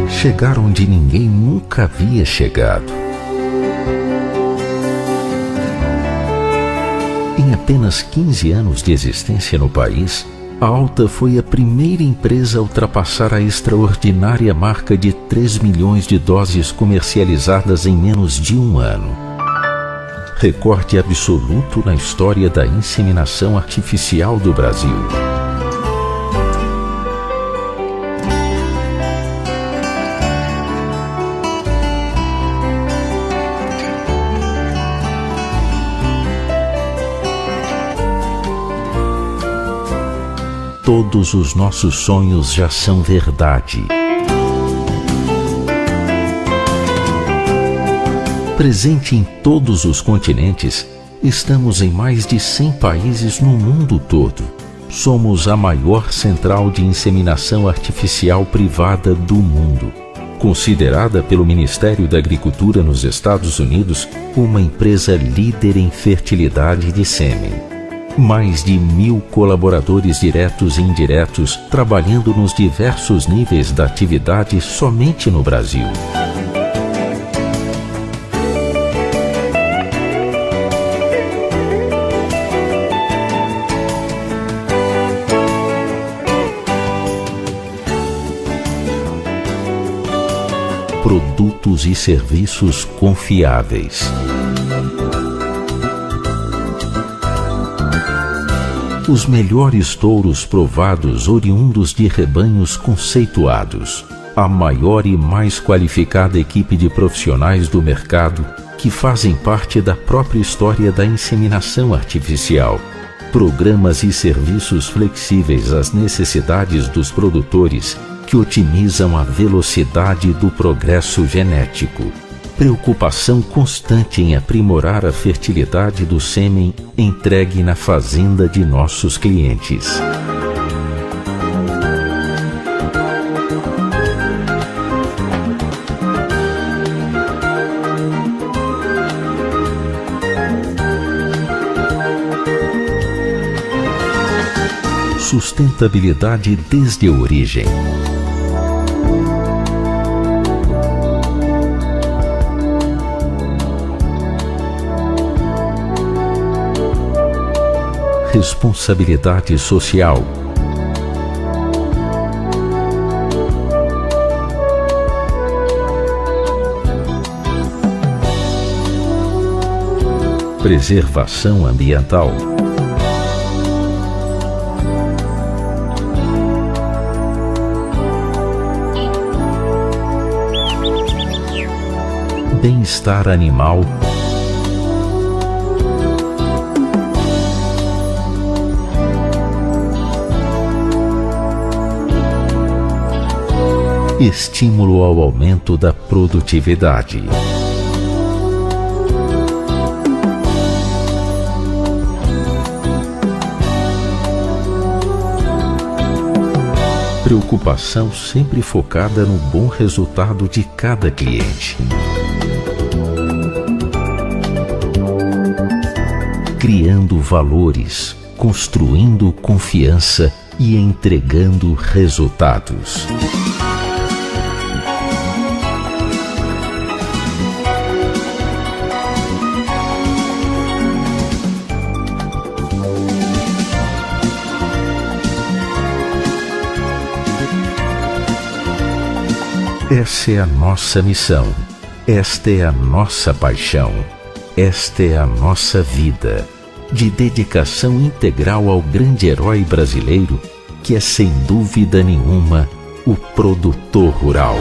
Chegar onde ninguém nunca havia chegado. Em apenas 15 anos de existência no país, a Alta foi a primeira empresa a ultrapassar a extraordinária marca de 3 milhões de doses comercializadas em menos de um ano. Recorde absoluto na história da inseminação artificial do Brasil. Todos os nossos sonhos já são verdade. Presente em todos os continentes, estamos em mais de 100 países no mundo todo. Somos a maior central de inseminação artificial privada do mundo, considerada pelo Ministério da Agricultura nos Estados Unidos uma empresa líder em fertilidade de sêmen. Mais de 1.000 colaboradores diretos e indiretos trabalhando nos diversos níveis da atividade somente no Brasil. Produtos e serviços confiáveis. Os melhores touros provados oriundos de rebanhos conceituados. A maior e mais qualificada equipe de profissionais do mercado que fazem parte da própria história da inseminação artificial. Programas e serviços flexíveis às necessidades dos produtores que otimizam a velocidade do progresso genético. Preocupação constante em aprimorar a fertilidade do sêmen entregue na fazenda de nossos clientes. Sustentabilidade desde a origem. Responsabilidade social. Preservação ambiental. Bem-estar animal. Estímulo ao aumento da produtividade. Preocupação sempre focada no bom resultado de cada cliente. Criando valores, construindo confiança e entregando resultados. Essa é a nossa missão, esta é a nossa paixão, esta é a nossa vida, de dedicação integral ao grande herói brasileiro, que é sem dúvida nenhuma o produtor rural.